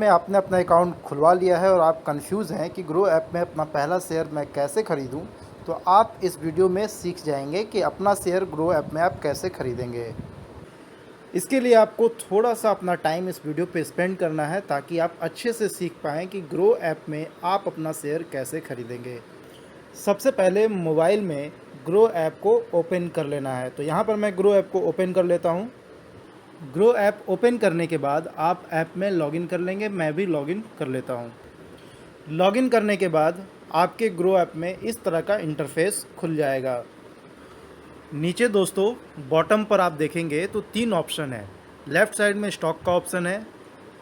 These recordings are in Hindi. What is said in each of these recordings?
में आपने अपना अकाउंट खुलवा लिया है और आप कंफ्यूज हैं कि ग्रो ऐप में अपना पहला शेयर मैं कैसे ख़रीदूं, तो आप इस वीडियो में सीख जाएंगे कि अपना शेयर ग्रो ऐप में आप कैसे ख़रीदेंगे। इसके लिए आपको थोड़ा सा अपना टाइम इस वीडियो पे स्पेंड करना है ताकि आप अच्छे से सीख पाएँ कि ग्रो ऐप में आप अपना शेयर कैसे ख़रीदेंगे। सबसे पहले मोबाइल में ग्रो ऐप को ओपन कर लेना है। तो यहाँ पर मैं ग्रो ऐप को ओपन कर लेता हूँ। ग्रो ऐप ओपन करने के बाद आप ऐप में लॉगिन कर लेंगे। मैं भी लॉगिन कर लेता हूँ। लॉगिन करने के बाद आपके ग्रो ऐप में इस तरह का इंटरफेस खुल जाएगा। नीचे दोस्तों बॉटम पर आप देखेंगे तो 3 ऑप्शन है। लेफ़्ट साइड में स्टॉक का ऑप्शन है,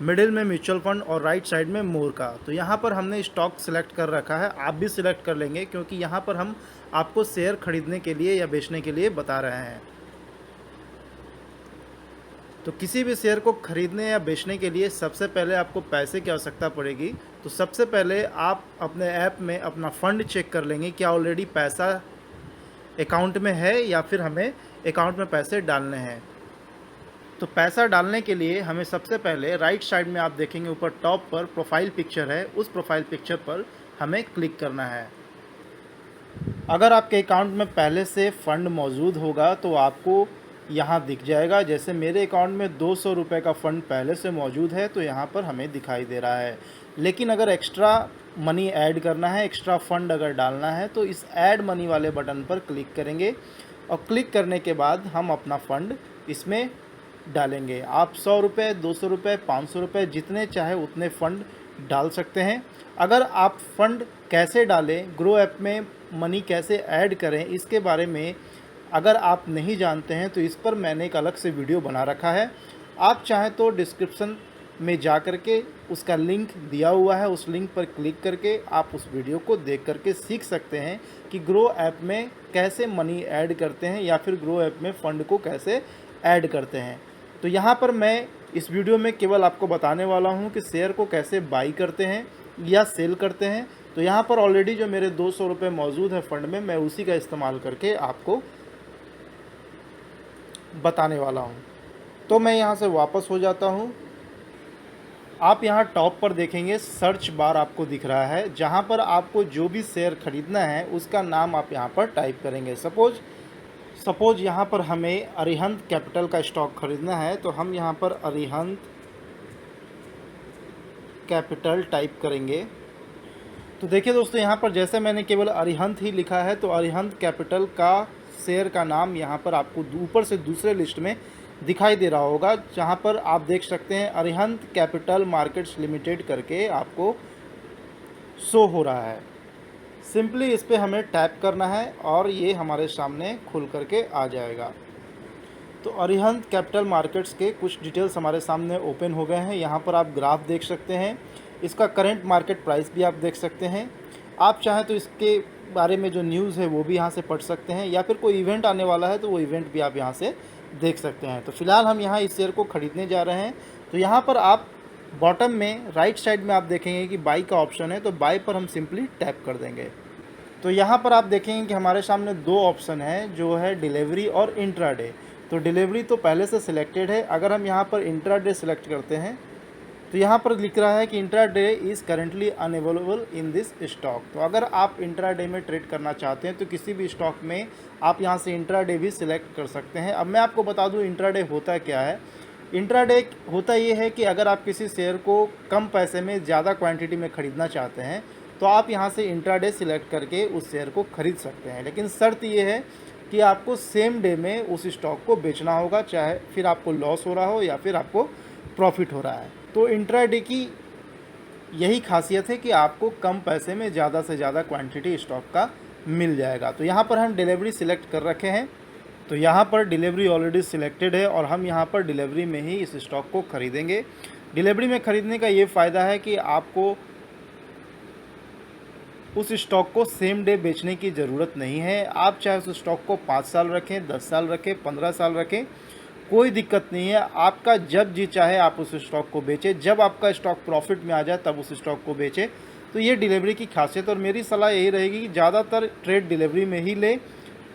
मिडिल में म्यूचुअल फंड और राइट साइड में मोर का। तो यहाँ पर हमने स्टॉक सेलेक्ट कर रखा है, आप भी सिलेक्ट कर लेंगे क्योंकि यहाँ पर हम आपको शेयर खरीदने के लिए या बेचने के लिए बता रहे हैं। तो किसी भी शेयर को खरीदने या बेचने के लिए सबसे पहले आपको पैसे की आवश्यकता पड़ेगी। तो सबसे पहले आप अपने ऐप में अपना फ़ंड चेक कर लेंगे क्या ऑलरेडी पैसा अकाउंट में है या फिर हमें अकाउंट में पैसे डालने हैं। तो पैसा डालने के लिए हमें सबसे पहले राइट साइड में आप देखेंगे ऊपर टॉप पर प्रोफाइल पिक्चर है, उस प्रोफाइल पिक्चर पर हमें क्लिक करना है। अगर आपके अकाउंट में पहले से फ़ंड मौजूद होगा तो आपको यहाँ दिख जाएगा। जैसे मेरे अकाउंट में 200 रुपये का फ़ंड पहले से मौजूद है तो यहाँ पर हमें दिखाई दे रहा है। लेकिन अगर एक्स्ट्रा मनी ऐड करना है, एक्स्ट्रा फ़ंड अगर डालना है तो इस ऐड मनी वाले बटन पर क्लिक करेंगे और क्लिक करने के बाद हम अपना फ़ंड इसमें डालेंगे। आप 100 रुपये, 200 रुपये, 500 रुपये जितने चाहे उतने फ़ंड डाल सकते हैं। अगर आप फ़ंड कैसे डालें, ग्रो ऐप में मनी कैसे ऐड करें, इसके बारे में अगर आप नहीं जानते हैं तो इस पर मैंने एक अलग से वीडियो बना रखा है। आप चाहें तो डिस्क्रिप्शन में जा कर के उसका लिंक दिया हुआ है, उस लिंक पर क्लिक करके आप उस वीडियो को देख करके सीख सकते हैं कि ग्रो ऐप में कैसे मनी ऐड करते हैं या फिर ग्रो ऐप में फ़ंड को कैसे ऐड करते हैं। तो यहाँ पर मैं इस वीडियो में केवल आपको बताने वाला हूँ कि शेयर को कैसे बाई करते हैं या सेल करते हैं। तो यहाँ पर ऑलरेडी जो मेरे 200 रुपये मौजूद है फ़ंड में, मैं उसी का इस्तेमाल करके आपको बताने वाला हूँ। तो मैं यहाँ से वापस हो जाता हूँ। आप यहाँ टॉप पर देखेंगे सर्च बार आपको दिख रहा है, जहाँ पर आपको जो भी शेयर ख़रीदना है उसका नाम आप यहाँ पर टाइप करेंगे। सपोज यहाँ पर हमें अरिहंत कैपिटल का स्टॉक खरीदना है तो हम यहाँ पर अरिहंत कैपिटल टाइप करेंगे। तो देखिए दोस्तों, यहाँ पर जैसे मैंने केवल अरिहंत ही लिखा है तो अरिहंत कैपिटल का शेयर का नाम यहाँ पर आपको ऊपर से दूसरे लिस्ट में दिखाई दे रहा होगा, जहाँ पर आप देख सकते हैं अरिहंत कैपिटल मार्केट्स लिमिटेड करके आपको शो हो रहा है। सिंपली इस पर हमें टैप करना है और ये हमारे सामने खुल करके आ जाएगा। तो अरिहंत कैपिटल मार्केट्स के कुछ डिटेल्स हमारे सामने ओपन हो गए हैं। यहाँ पर आप ग्राफ देख सकते हैं, इसका करंट मार्केट प्राइस भी आप देख सकते हैं। आप चाहें तो इसके बारे में जो न्यूज़ है वो भी यहाँ से पढ़ सकते हैं या फिर कोई इवेंट आने वाला है तो वो इवेंट भी आप यहाँ से देख सकते हैं। तो फिलहाल हम यहाँ इस शेयर को ख़रीदने जा रहे हैं। तो यहाँ पर आप बॉटम में राइट साइड में आप देखेंगे कि बाई का ऑप्शन है, तो बाई पर हम सिंपली टैप कर देंगे। तो यहाँ पर आप देखेंगे कि हमारे सामने 2 ऑप्शन है, जो है डिलीवरी और इंट्राडे। तो डिलीवरी तो पहले से सिलेक्टेड है। अगर हम यहाँ पर इंट्राडे सेलेक्ट करते हैं तो यहाँ पर लिख रहा है कि intraday is currently unavailable in this stock. तो अगर आप इंट्राडे में ट्रेड करना चाहते हैं तो किसी भी स्टॉक में आप यहाँ से इंट्राडे भी सिलेक्ट कर सकते हैं। अब मैं आपको बता दूँ इंट्राडे होता क्या है। इंट्राडे होता ये है कि अगर आप किसी शेयर को कम पैसे में ज़्यादा क्वांटिटी में ख़रीदना चाहते हैं तो आप यहाँ से इंट्राडे सिलेक्ट करके उस शेयर को ख़रीद सकते हैं। लेकिन शर्त ये है कि आपको सेम डे में उस स्टॉक को बेचना होगा, चाहे फिर आपको लॉस हो रहा हो या फिर आपको प्रॉफिट हो रहा है। तो इंट्राडे की यही खासियत है कि आपको कम पैसे में ज़्यादा से ज़्यादा क्वांटिटी स्टॉक का मिल जाएगा। तो यहाँ पर हम डिलीवरी सिलेक्ट कर रखे हैं। तो यहाँ पर डिलीवरी ऑलरेडी सिलेक्टेड है और हम यहाँ पर डिलीवरी में ही इस स्टॉक को ख़रीदेंगे। डिलीवरी में ख़रीदने का ये फ़ायदा है कि आपको उस स्टॉक को सेम डे बेचने की ज़रूरत नहीं है। आप चाहे उस स्टॉक को 5 साल रखें, 10 साल रखें, 15 साल रखें, कोई दिक्कत नहीं है। आपका जब जी चाहे आप उस स्टॉक को बेचें, जब आपका स्टॉक प्रॉफिट में आ जाए तब उस स्टॉक को बेचें। तो ये डिलीवरी की खासियत और मेरी सलाह यही रहेगी कि ज़्यादातर ट्रेड डिलीवरी में ही लें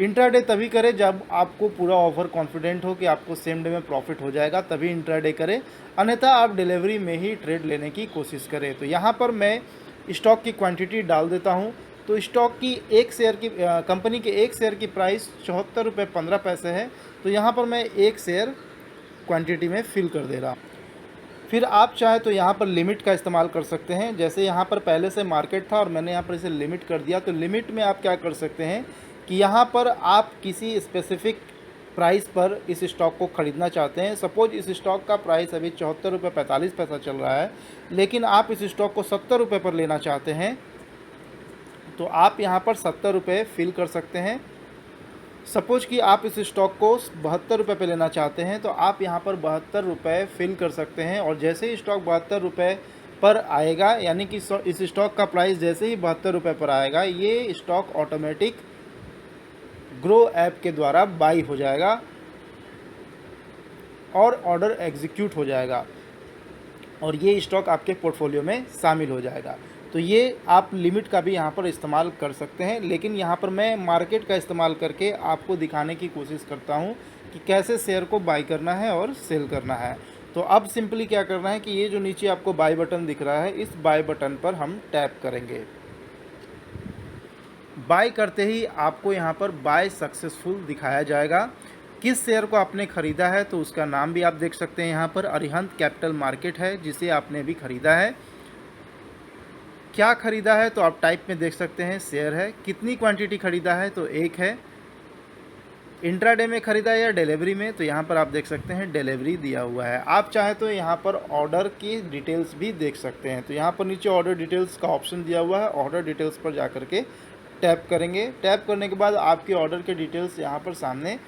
इंट्राडे तभी करें जब आपको पूरा ओवर कॉन्फिडेंट हो कि आपको सेम डे में प्रॉफिट हो जाएगा, तभी इंट्राडे करें, अन्यथा आप डिलीवरी में ही ट्रेड लेने की कोशिश करें। तो यहाँ पर मैं स्टॉक की क्वांटिटी डाल देता हूँ। तो स्टॉक की एक शेयर की कंपनी के एक शेयर की प्राइस 74 रुपये 15 पैसे है। तो यहाँ पर मैं एक शेयर क्वांटिटी में फिल कर दे रहा हूँ। फिर आप चाहे तो यहाँ पर लिमिट का इस्तेमाल कर सकते हैं। जैसे यहाँ पर पहले से मार्केट था और मैंने यहाँ पर इसे लिमिट कर दिया, तो लिमिट में आप क्या कर सकते हैं कि यहाँ पर आप किसी स्पेसिफिक प्राइस पर इस स्टॉक को ख़रीदना चाहते हैं। सपोज इस स्टॉक का प्राइस अभी 74 रुपये 45 पैसा चल रहा है, लेकिन आप इस स्टॉक को 70 रुपये पर लेना चाहते हैं, तो आप यहाँ पर 70 रुपये फिल कर सकते हैं। सपोज कि आप इस स्टॉक को 72 रुपये पे लेना चाहते हैं, तो आप यहाँ पर 72 रुपये फिल कर सकते हैं। और जैसे ही स्टॉक 72 रुपये पर आएगा, यानी कि इस स्टॉक का प्राइस जैसे ही 72 रुपये पर आएगा, ये स्टॉक ऑटोमेटिक ग्रो ऐप के द्वारा बाई हो जाएगा और ऑर्डर एग्जीक्यूट हो जाएगा और ये स्टॉक आपके पोर्टफोलियो में शामिल हो जाएगा। तो ये आप लिमिट का भी यहाँ पर इस्तेमाल कर सकते हैं, लेकिन यहाँ पर मैं मार्केट का इस्तेमाल करके आपको दिखाने की कोशिश करता हूँ कि कैसे शेयर को बाई करना है और सेल करना है। तो अब सिंपली क्या करना है कि ये जो नीचे आपको बाई बटन दिख रहा है, इस बाई बटन पर हम टैप करेंगे। बाई करते ही आपको यहाँ पर बाय सक्सेसफुल दिखाया जाएगा। किस शेयर को आपने ख़रीदा है तो उसका नाम भी आप देख सकते हैं। यहाँ पर अरिहंत कैपिटल मार्केट है जिसे आपने अभी ख़रीदा है। क्या ख़रीदा है तो आप टाइप में देख सकते हैं, शेयर है। कितनी क्वांटिटी ख़रीदा है तो एक है। इंट्राडे में ख़रीदा है या डिलीवरी में, तो यहाँ पर आप देख सकते हैं डिलीवरी दिया हुआ है। आप चाहें तो यहाँ पर ऑर्डर की डिटेल्स भी देख सकते हैं। तो यहाँ पर नीचे ऑर्डर डिटेल्स का ऑप्शन दिया हुआ है। ऑर्डर डिटेल्स पर जा कर के टैप करेंगे। टैप करने के बाद आपके ऑर्डर के डिटेल्स यहाँ पर सामने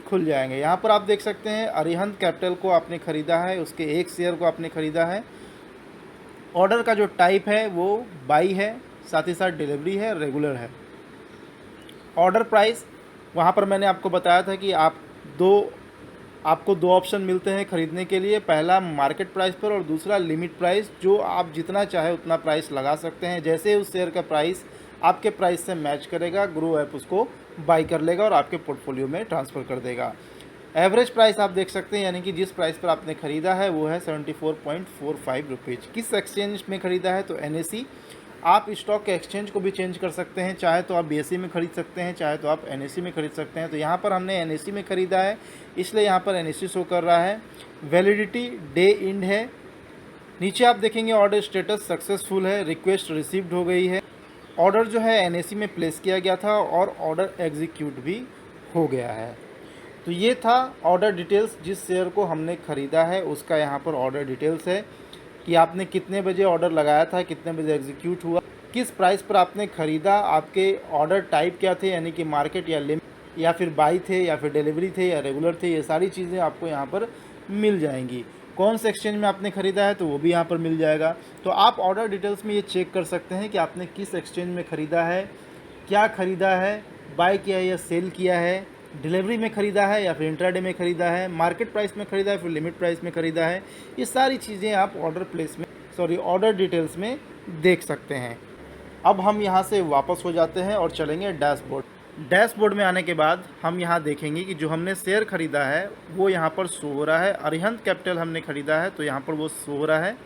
खुल जाएंगे। यहाँ पर आप देख सकते हैं अरिहंत कैपिटल को आपने ख़रीदा है, उसके एक शेयर को आपने ख़रीदा है। ऑर्डर का जो टाइप है वो बाई है, साथ ही साथ डिलीवरी है, रेगुलर है। ऑर्डर प्राइस वहाँ पर मैंने आपको बताया था कि आपको दो ऑप्शन मिलते हैं ख़रीदने के लिए। पहला मार्केट प्राइस पर और दूसरा लिमिट प्राइस, जो आप जितना चाहे उतना प्राइस लगा सकते हैं। जैसे उस शेयर का प्राइस आपके प्राइस से मैच करेगा, ग्रो ऐप उसको बाई कर लेगा और आपके पोर्टफोलियो में ट्रांसफ़र कर देगा। एवरेज प्राइस आप देख सकते हैं, यानी कि जिस प्राइस पर आपने ख़रीदा है वो है 74.45 रुपीज़। किस एक्सचेंज में ख़रीदा है तो NSE। आप स्टॉक के एक्सचेंज को भी चेंज कर सकते हैं, चाहे तो आप BSE में ख़रीद सकते हैं, चाहे तो आप NSE में ख़रीद सकते हैं। तो यहाँ पर हमने NSE में ख़रीदा है, इसलिए यहाँ पर NSE शो कर रहा है। वैलिडिटी डे इंड है। नीचे आप देखेंगे ऑर्डर स्टेटस सक्सेसफुल है, रिक्वेस्ट रिसीव्ड हो गई है। ऑर्डर जो है NSE में प्लेस किया गया था और ऑर्डर एग्जीक्यूट भी हो गया है। तो ये था ऑर्डर डिटेल्स। जिस शेयर को हमने ख़रीदा है उसका यहाँ पर ऑर्डर डिटेल्स है कि आपने कितने बजे ऑर्डर लगाया था, कितने बजे एग्जीक्यूट हुआ, किस प्राइस पर आपने ख़रीदा, आपके ऑर्डर टाइप क्या थे, यानी कि मार्केट या लिमिट या फिर बाई थे या फिर डिलीवरी थे या रेगुलर थे। ये सारी चीज़ें आपको यहाँ पर मिल जाएंगी। कौन से एक्सचेंज में आपने ख़रीदा है तो वो भी यहाँ पर मिल जाएगा। तो आप ऑर्डर डिटेल्स में ये चेक कर सकते हैं कि आपने किस एक्सचेंज में ख़रीदा है, क्या ख़रीदा है, बाय किया है या सेल किया है, डिलीवरी में ख़रीदा है या फिर इंट्राडे में ख़रीदा है, मार्केट प्राइस में ख़रीदा है फिर लिमिट प्राइस में ख़रीदा है। ये सारी चीज़ें आप ऑर्डर डिटेल्स में देख सकते हैं। अब हम यहाँ से वापस हो जाते हैं और चलेंगे डैशबोर्ड। डैशबोर्ड में आने के बाद हम यहाँ देखेंगे कि जो हमने शेयर ख़रीदा है वो यहाँ पर शो हो रहा है। अरिहंत कैपिटल हमने ख़रीदा है तो यहाँ पर वो शो हो रहा है।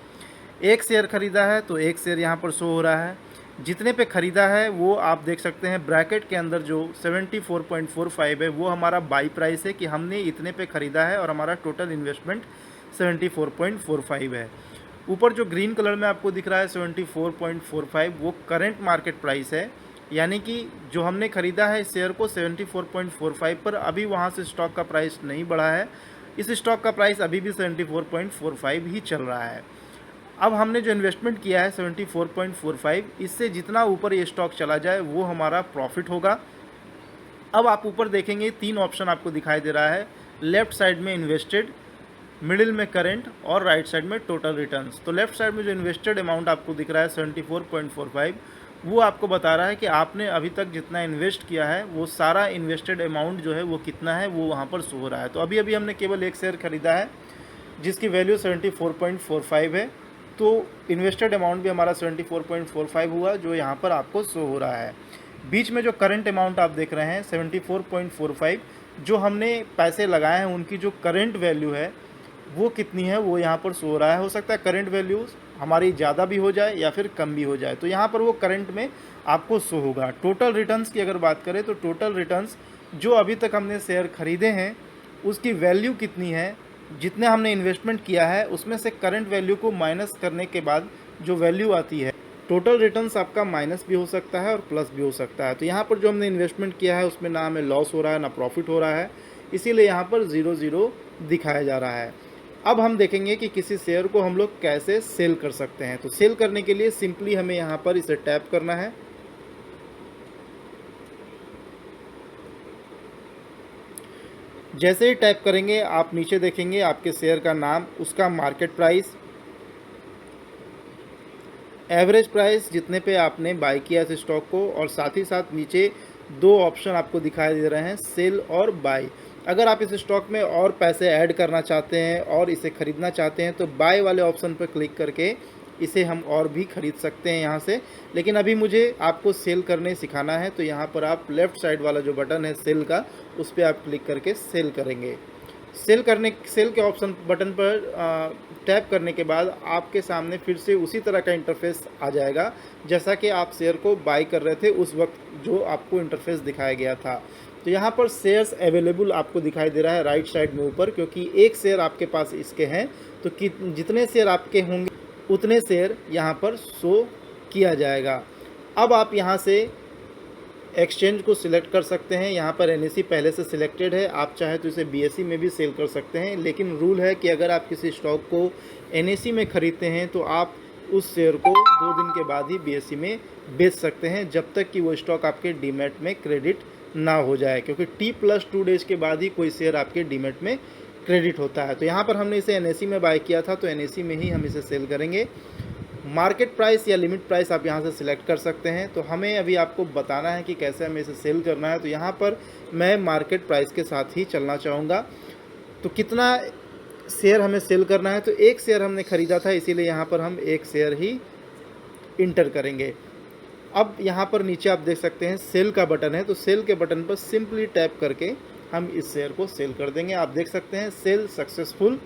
एक शेयर ख़रीदा है तो एक शेयर यहाँ पर शो हो रहा है। जितने पे ख़रीदा है वो आप देख सकते हैं ब्रैकेट के अंदर जो 74.45 है वो हमारा बाई प्राइस है कि हमने इतने पे ख़रीदा है और हमारा टोटल इन्वेस्टमेंट 74.45 है। ऊपर जो ग्रीन कलर में आपको दिख रहा है 74.45 वो करंट मार्केट प्राइस है, यानी कि जो हमने ख़रीदा है इस शेयर को 74.45 पर, अभी वहाँ से स्टॉक का प्राइस नहीं बढ़ा है। इस स्टॉक का प्राइस अभी भी 74.45 ही चल रहा है। अब हमने जो इन्वेस्टमेंट किया है 74.45, इससे जितना ऊपर ये स्टॉक चला जाए वो हमारा प्रॉफिट होगा। अब आप ऊपर देखेंगे 3 ऑप्शन आपको दिखाई दे रहा है। लेफ़्ट साइड में इन्वेस्टेड, मिडिल में करेंट और राइट साइड में टोटल रिटर्न्स। तो लेफ़्ट साइड में जो इन्वेस्टेड अमाउंट आपको दिख रहा है 74.45, वो आपको बता रहा है कि आपने अभी तक जितना इन्वेस्ट किया है वो सारा इन्वेस्टेड अमाउंट जो है वो कितना है, वो वहाँ पर शो हो रहा है। तो अभी अभी हमने केवल एक शेयर ख़रीदा है जिसकी वैल्यू 74.45 है, तो इन्वेस्टेड अमाउंट भी हमारा 74.45 हुआ जो यहाँ पर आपको शो हो रहा है। बीच में जो करंट अमाउंट आप देख रहे हैं 74.45, जो हमने पैसे लगाए हैं उनकी जो करंट वैल्यू है वो कितनी है वो यहाँ पर शो हो रहा है। हो सकता है करंट वैल्यू हमारी ज़्यादा भी हो जाए या फिर कम भी हो जाए, तो यहाँ पर वो करंट में आपको शो होगा। टोटल रिटर्न्स की अगर बात करें तो टोटल रिटर्न्स जो अभी तक हमने शेयर खरीदे हैं उसकी वैल्यू कितनी है, जितने हमने इन्वेस्टमेंट किया है उसमें से करंट वैल्यू को माइनस करने के बाद जो वैल्यू आती है, टोटल रिटर्न्स आपका माइनस भी हो सकता है और प्लस भी हो सकता है। तो यहाँ पर जो हमने इन्वेस्टमेंट किया है उसमें ना हमें लॉस हो रहा है ना प्रॉफिट हो रहा है, इसीलिए यहाँ पर 0 दिखाया जा रहा है। अब हम देखेंगे कि किसी शेयर को हम लोग कैसे सेल कर सकते हैं। तो सेल करने के लिए सिंपली हमें यहाँ पर इसे टैप करना है। जैसे ही टैप करेंगे आप नीचे देखेंगे आपके शेयर का नाम, उसका मार्केट प्राइस, एवरेज प्राइस जितने पे आपने बाई किया इस स्टॉक को, और साथ ही साथ नीचे दो ऑप्शन आपको दिखाई दे रहे हैं, सेल और बाई। अगर आप इस स्टॉक में और पैसे ऐड करना चाहते हैं और इसे ख़रीदना चाहते हैं तो बाय वाले ऑप्शन पर क्लिक करके इसे हम और भी ख़रीद सकते हैं यहाँ से। लेकिन अभी मुझे आपको सेल करने सिखाना है, तो यहाँ पर आप लेफ़्ट साइड वाला जो बटन है सेल का, उस पर आप क्लिक करके सेल करेंगे। सेल के ऑप्शन बटन पर टैप करने के बाद आपके सामने फिर से उसी तरह का इंटरफेस आ जाएगा जैसा कि आप शेयर को बाय कर रहे थे उस वक्त जो आपको इंटरफेस दिखाया गया था। तो यहाँ पर शेयर्स अवेलेबल आपको दिखाई दे रहा है राइट साइड में ऊपर, क्योंकि एक शेयर आपके पास इसके हैं तो जितने शेयर आपके होंगे उतने शेयर यहाँ पर शो किया जाएगा। अब आप यहाँ से एक्सचेंज को सिलेक्ट कर सकते हैं। यहाँ पर NSE पहले से सिलेक्टेड है, आप चाहे तो इसे BSE में भी सेल कर सकते हैं, लेकिन रूल है कि अगर आप किसी स्टॉक को NSE में ख़रीदते हैं तो आप उस शेयर को 2 दिन के बाद ही BSE में बेच सकते हैं, जब तक कि वो स्टॉक आपके डीमैट में क्रेडिट ना हो जाए, क्योंकि T+2 डेज के बाद ही कोई शेयर आपके डीमैट में क्रेडिट होता है। तो यहाँ पर हमने इसे NSE में बाय किया था तो NSE में ही हम इसे सेल करेंगे। मार्केट प्राइस या लिमिट प्राइस आप यहाँ से सिलेक्ट कर सकते हैं। तो हमें अभी आपको बताना है कि कैसे हमें इसे सेल करना है। तो यहाँ पर मैं मार्केट प्राइस के साथ ही चलना चाहूँगा। तो कितना शेयर हमें सेल करना है, तो एक शेयर हमने ख़रीदा था, इसीलिए यहाँ पर हम एक शेयर ही इंटर करेंगे। अब यहाँ पर नीचे आप देख सकते हैं सेल का बटन है, तो सेल के बटन पर सिंपली टैप करके हम इस शेयर को सेल कर देंगे। आप देख सकते हैं sell successful.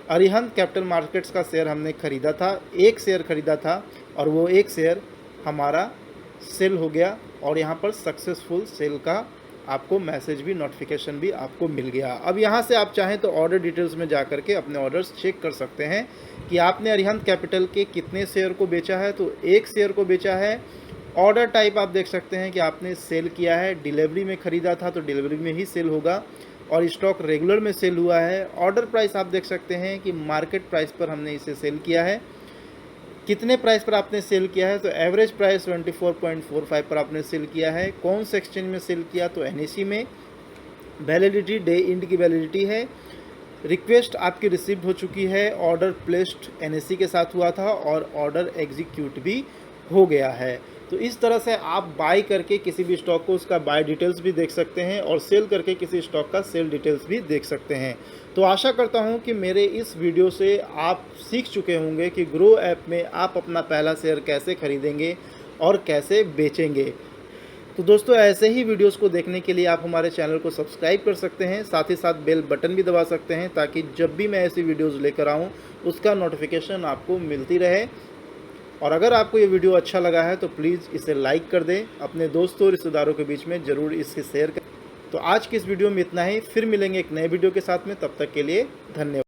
Arihant capital markets का शेयर हमने ख़रीदा था, एक शेयर ख़रीदा था और वो एक शेयर हमारा सेल हो गया, और यहाँ पर सक्सेसफुल सेल का आपको मैसेज भी, नोटिफिकेशन भी आपको मिल गया। अब यहाँ से आप चाहें तो ऑर्डर डिटेल्स में जा करके अपने ऑर्डर्स चेक कर सकते हैं कि आपने अरिहंत कैपिटल के कितने शेयर को बेचा है। तो एक शेयर को बेचा है। ऑर्डर टाइप आप देख सकते हैं कि आपने सेल किया है, डिलीवरी में ख़रीदा था तो डिलीवरी में ही सेल होगा, और स्टॉक रेगुलर में सेल हुआ है। ऑर्डर प्राइस आप देख सकते हैं कि मार्केट प्राइस पर हमने इसे सेल किया है। कितने प्राइस पर आपने सेल किया है, तो एवरेज प्राइस 24.45 पर आपने सेल किया है। कौन से एक्सचेंज में सेल किया, तो NSE में। वैलिडिटी डे इंड की वैलिडिटी है। रिक्वेस्ट आपकी रिसीव हो चुकी है, ऑर्डर प्लेस्ड NSE के साथ हुआ था और ऑर्डर एग्जीक्यूट भी हो गया है। तो इस तरह से आप बाय करके किसी भी स्टॉक को उसका बाय डिटेल्स भी देख सकते हैं और सेल करके किसी स्टॉक का सेल डिटेल्स भी देख सकते हैं। तो आशा करता हूं कि मेरे इस वीडियो से आप सीख चुके होंगे कि ग्रो ऐप में आप अपना पहला शेयर कैसे खरीदेंगे और कैसे बेचेंगे। तो दोस्तों ऐसे ही वीडियोस को देखने के लिए आप हमारे चैनल को सब्सक्राइब कर सकते हैं, साथ ही साथ बेल बटन भी दबा सकते हैं, ताकि जब भी मैं ऐसी वीडियोस लेकर आऊँ उसका नोटिफिकेशन आपको मिलती रहे। और अगर आपको ये वीडियो अच्छा लगा है तो प्लीज़ इसे लाइक कर दें, अपने दोस्तों और रिश्तेदारों के बीच में ज़रूर इसे शेयर करें। तो आज की इस वीडियो में इतना ही, फिर मिलेंगे एक नए वीडियो के साथ में, तब तक के लिए धन्यवाद।